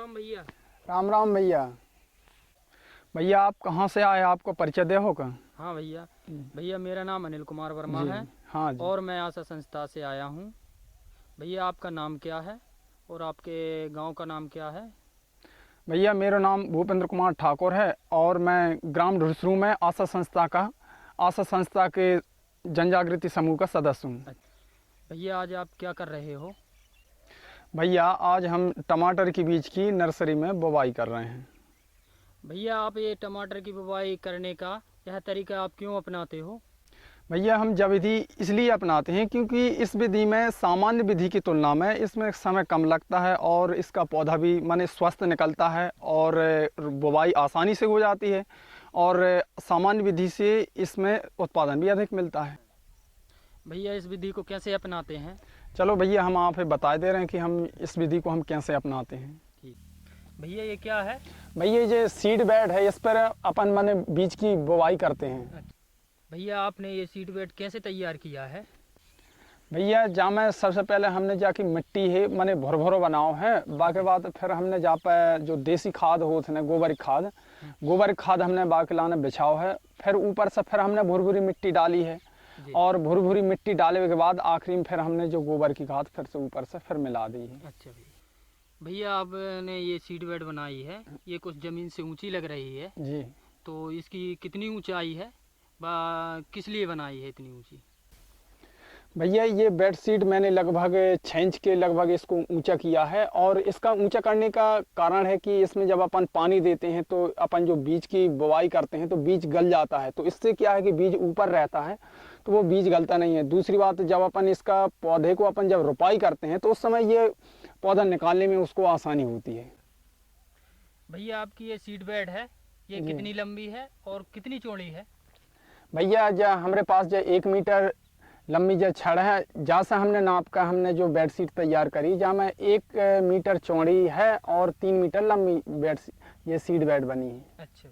राम भैया। राम राम भैया। भैया आप कहाँ से आए, आपको परिचय दे होगा? हाँ भैया। भैया मेरा नाम अनिल कुमार वर्मा है। हाँ जी। और मैं आशा संस्था से आया हूँ। भैया आपका नाम क्या है और आपके गांव का नाम क्या है? भैया मेरा नाम भूपेंद्र कुमार ठाकुर है और मैं ग्राम ढुसरू में आशा संस्था के जन जागृति समूह का सदस्य हूँ। भैया आज आप क्या कर रहे हो? भैया आज हम टमाटर की बीज की नर्सरी में बुवाई कर रहे हैं। भैया आप ये टमाटर की बुवाई करने का यह तरीका आप क्यों अपनाते हो? भैया हम यह विधि इसलिए अपनाते हैं क्योंकि इस विधि में सामान्य विधि की तुलना में इसमें समय कम लगता है और इसका पौधा भी माने स्वस्थ निकलता है और बुवाई आसानी से हो जाती है और सामान्य विधि से इसमें उत्पादन भी अधिक मिलता है। भैया इस विधि को कैसे अपनाते हैं? चलो भैया हम आप बता दे रहे हैं कि हम इस विधि को हम कैसे अपनाते हैं। ठीक। भैया ये क्या है? भैया ये सीड बेड है, इस पर अपन माने बीज की बुवाई करते हैं। भैया आपने ये सीड बेड कैसे तैयार किया है? भैया जहाँ में सबसे पहले हमने जाके मिट्टी है माने भुर बनाओ है, बाकी बाद फिर हमने जा पे जो देसी खाद होते हैं गोबर खाद हमने बाकी लाने बिछाओ है, फिर ऊपर से फिर हमने भुरभुरी मिट्टी डाली है और भुरभुरी मिट्टी डालने के बाद आखिरी में फिर हमने जो गोबर की खाद फिर से ऊपर से फिर मिला दी है। अच्छा भैया। भैया आपने ये सीड बेड बनाई है, ये कुछ ज़मीन से ऊंची लग रही है जी। तो इसकी कितनी ऊंचाई है, किस लिए बनाई है इतनी ऊंची? भैया ये बेड सीट मैंने लगभग 6 इंच के लगभग इसको ऊंचा किया है और इसका ऊंचा करने का कारण है कि इसमें जब अपन पानी देते हैं तो अपन जो बीज की बुवाई करते हैं तो बीज गल जाता है, तो इससे क्या है कि बीज ऊपर रहता है तो वो बीज गलता नहीं है। दूसरी बात, जब अपन इसका पौधे को अपन जब रोपाई करते हैं तो उस समय ये पौधा निकालने में उसको आसानी होती है। भैया आपकी ये सीड बेड है, ये कितनी लंबी है और कितनी चौड़ी है? भैया जो हमारे पास जो 1 मीटर लंबी जो छड़ है, जहाँ से हमने नाप का हमने जो बेड शीट तैयार करी, जहाँ में 1 मीटर चौड़ी है और 3 मीटर लंबी ये सीड बेड बनी है। अच्छा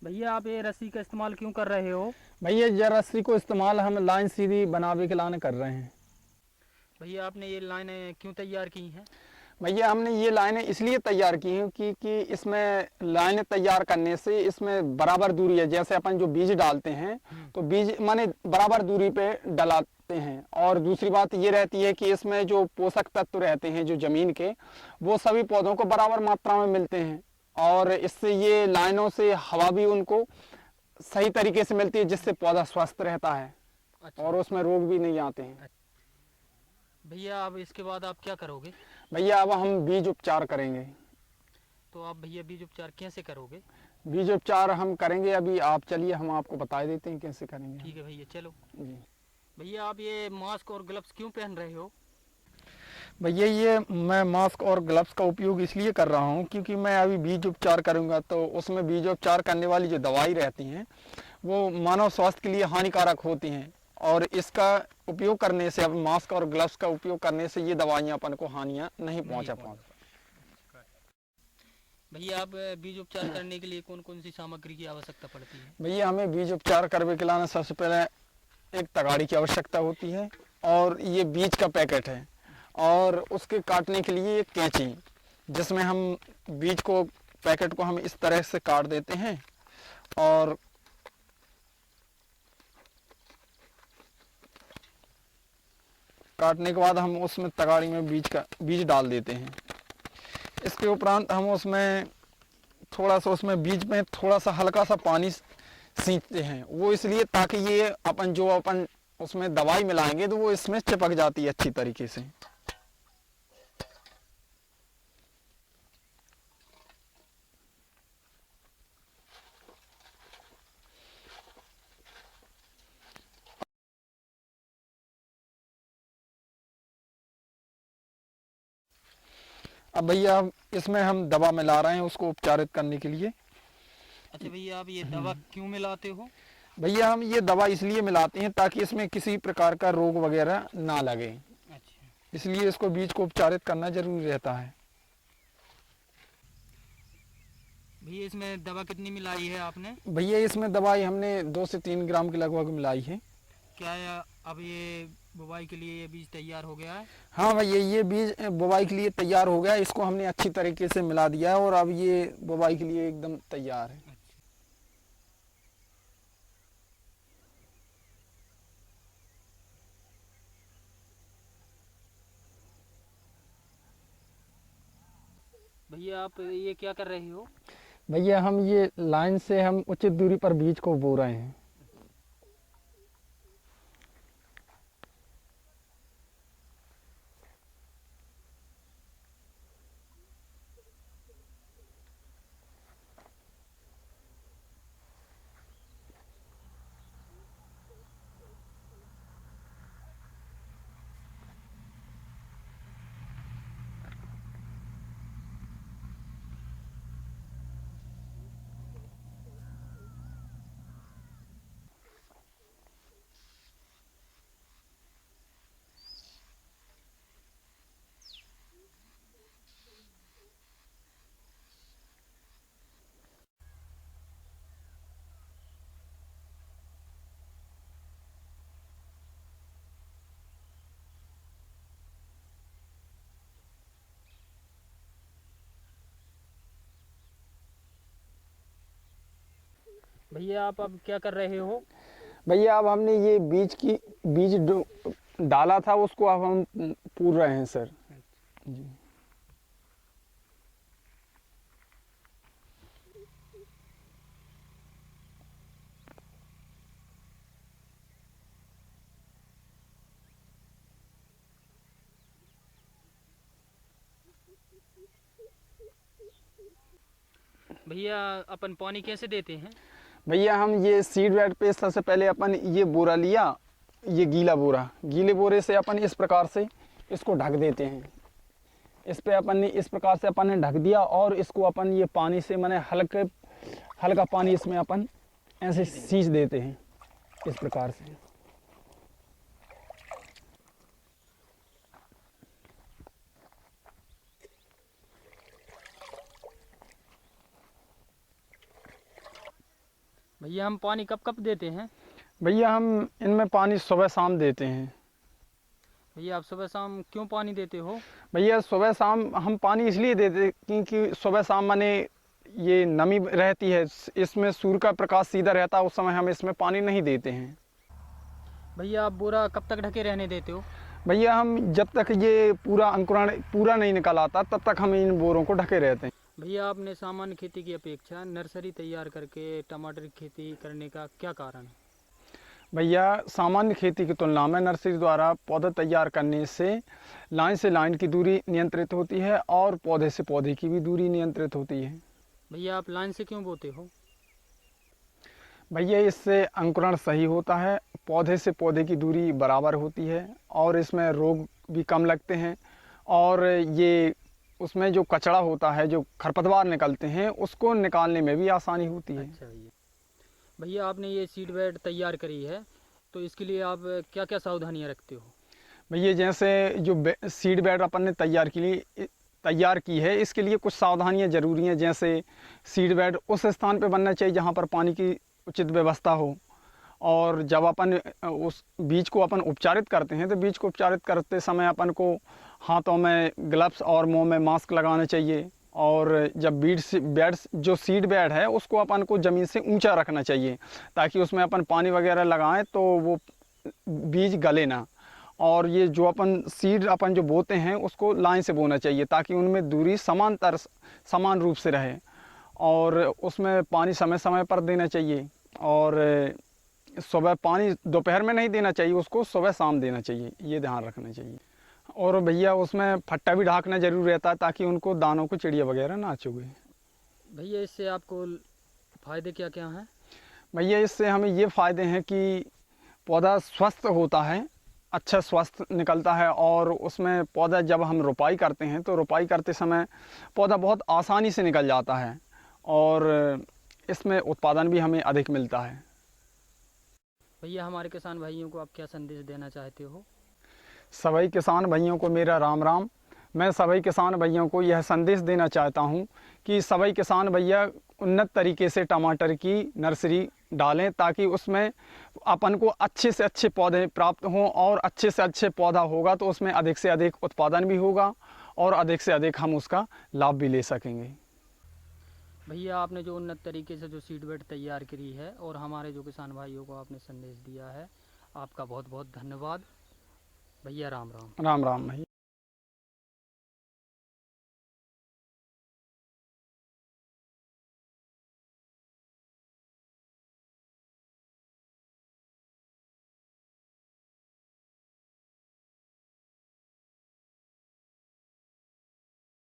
भैया आप ये रस्सी का इस्तेमाल क्यों कर रहे हो? भैया ये रस्सी को इस्तेमाल हम लाइन सीधी बनावे के लाने कर रहे हैं। भैया आपने ये लाइनें क्यों तैयार की हैं? भैया हमने ये लाइनें इसलिए तैयार की हैं कि इसमें लाइनें तैयार करने से इसमें बराबर दूरी है, जैसे अपन जो बीज डालते हैं तो बीज माने बराबर दूरी पे डलाते हैं। और दूसरी बात ये रहती है कि इसमें जो पोषक तत्व रहते हैं जो जमीन के, वो सभी पौधों को बराबर मात्रा में मिलते हैं और इससे ये लाइनों से हवा भी उनको सही तरीके से मिलती है, जिससे पौधा स्वस्थ रहता है। अच्छा। और उसमें रोग भी नहीं आते हैं। भैया अब इसके बाद आप क्या करोगे? भैया अब हम बीज उपचार करेंगे। तो आप भैया बीज उपचार कैसे करोगे? बीज उपचार हम करेंगे, अभी आप चलिए हम आपको बता देते हैं कैसे करेंगे। ठीक है भैया चलो जी। भैया आप ये मास्क और ग्लव्स क्यों पहन रहे हो? भैया ये मैं मास्क और ग्लव्स का उपयोग इसलिए कर रहा हूँ क्योंकि मैं अभी बीज उपचार करूँगा तो उसमें बीज उपचार करने वाली जो दवाई रहती हैं वो मानव स्वास्थ्य के लिए हानिकारक होती हैं और इसका उपयोग करने से, अब मास्क और ग्लव्स का उपयोग करने से ये दवाइयाँ अपन को हानियाँ नहीं पहुँचा। भैया आप बीज उपचार करने के लिए कौन कौन सी सामग्री की आवश्यकता पड़ती है? भैया हमें बीज उपचार करने के लिए सबसे पहले एक तगाड़ी की आवश्यकता होती है और ये बीज का पैकेट है और उसके काटने के लिए एक कैंची, जिसमें हम बीज को पैकेट को हम इस तरह से काट देते हैं और काटने के बाद हम उसमें तगाड़ी में बीज डाल देते हैं। इसके उपरांत हम उसमें थोड़ा सा बीज में थोड़ा सा हल्का सा पानी सींचते हैं, वो इसलिए ताकि ये अपन उसमें दवाई मिलाएंगे तो वो इसमें चिपक जाती है अच्छी तरीके से। अब भैया इसमें हम दवा मिला रहे हैं उसको उपचारित करने के लिए। अच्छा भैया आप ये दवा क्यों मिलाते हो? भैया हम ये दवा इसलिए मिलाते हैं ताकि इसमें किसी प्रकार का रोग वगैरह ना लगे। अच्छा। इसलिए इसको बीज को उपचारित करना जरूरी रहता है। भैया इसमें दवा कितनी मिलाई है आपने? भैया इसमें दवाई हमने 2 से 3 ग्राम के लगभग मिलाई है। क्या अब ये बुवाई के लिए ये बीज तैयार हो गया है। हाँ भैया, ये बीज बुवाई के लिए तैयार हो गया। इसको हमने अच्छी तरीके से मिला दिया है और अब ये बुवाई के लिए एकदम तैयार है। भैया आप ये क्या कर रहे हो? भैया हम ये लाइन से हम उचित दूरी पर बीज को बो रहे हैं। भैया आप अब क्या कर रहे हो? भैया अब हमने ये बीज डाला था, उसको अब हम पूर रहे हैं सर जी। भैया अपन पानी कैसे देते हैं? भैया हम ये सीड बेड पे सबसे पहले अपन ये बोरा लिया, ये गीला बोरा, गीले बोरे से अपन इस प्रकार से इसको ढक देते हैं। इस पे अपन ने इस प्रकार से अपन ने ढक दिया और इसको अपन ये पानी से मैंने हल्का पानी इसमें अपन ऐसे सींच देते हैं इस प्रकार से। भैया हम पानी कब कब देते हैं? भैया हम इनमें पानी सुबह शाम देते हैं। भैया आप सुबह शाम क्यों पानी देते हो? भैया सुबह शाम हम पानी इसलिए देते क्योंकि सुबह शाम माने ये नमी रहती है, इसमें सूर्य का प्रकाश सीधा रहता है, उस समय हम इसमें पानी नहीं देते हैं। भैया आप बोरा कब तक ढके रहने देते हो? भैया हम जब तक ये पूरा अंकुरण पूरा नहीं निकल आता तब तक हम इन बोरों को ढके रहते हैं। भैया आपने सामान्य खेती की अपेक्षा नर्सरी तैयार करके टमाटर की खेती करने का क्या कारण है? भैया सामान्य खेती की तुलना में नर्सरी द्वारा पौधा तैयार करने से लाइन की दूरी नियंत्रित होती है और पौधे से पौधे की भी दूरी नियंत्रित होती है। भैया आप लाइन से क्यों बोते हो? भैया इससे अंकुरण सही होता है, पौधे से पौधे की दूरी बराबर होती है और इसमें रोग भी कम लगते हैं और ये उसमें जो कचरा होता है, जो खरपतवार निकलते हैं, उसको निकालने में भी आसानी होती है। अच्छा भैया, भैया आपने ये सीड बेड तैयार करी है तो इसके लिए आप क्या क्या सावधानियां रखते हो? भैया जैसे जो सीड बेड अपन ने तैयार की है, इसके लिए कुछ सावधानियां जरूरी हैं। जैसे सीड बेड उस स्थान पे बनना चाहिए जहां पर पानी की उचित व्यवस्था हो और जब अपन उस बीज को अपन उपचारित करते हैं तो बीज को उपचारित करते समय अपन को हाथों में ग्लव्स और मुंह में मास्क लगाना चाहिए और जब जो सीड बेड है उसको अपन को ज़मीन से ऊंचा रखना चाहिए ताकि उसमें अपन पानी वगैरह लगाएं तो वो बीज गले ना। और ये जो अपन जो बोते हैं उसको लाइन से बोना चाहिए ताकि उनमें दूरी समान रूप से रहे और उसमें पानी समय समय पर देना चाहिए और सुबह पानी दोपहर में नहीं देना चाहिए, उसको सुबह शाम देना चाहिए, ये ध्यान रखना चाहिए। और भैया उसमें फट्टा भी ढाकना जरूर रहता है ताकि उनको दानों को चिड़िया वगैरह ना चुगे। भैया इससे आपको फ़ायदे क्या क्या हैं? भैया इससे हमें ये फ़ायदे हैं कि पौधा स्वस्थ होता है, अच्छा स्वस्थ निकलता है और उसमें पौधा जब हम रोपाई करते हैं तो रोपाई करते समय पौधा बहुत आसानी से निकल जाता है और इसमें उत्पादन भी हमें अधिक मिलता है। भैया हमारे किसान भाइयों को आप क्या संदेश देना चाहते हो? सभी किसान भाइयों को मेरा राम राम। मैं सभी किसान भाइयों को यह संदेश देना चाहता हूं कि सभी किसान भैया उन्नत तरीके से टमाटर की नर्सरी डालें, ताकि उसमें अपन को अच्छे से अच्छे पौधे प्राप्त हों, और अच्छे से अच्छे पौधा होगा तो उसमें अधिक से अधिक उत्पादन भी होगा और अधिक से अधिक हम उसका लाभ भी ले सकेंगे। भैया आपने जो उन्नत तरीके से जो सीड बेड तैयार करी है और हमारे जो किसान भाइयों को आपने संदेश दिया है, आपका बहुत बहुत धन्यवाद भैया। राम राम। राम राम भैया।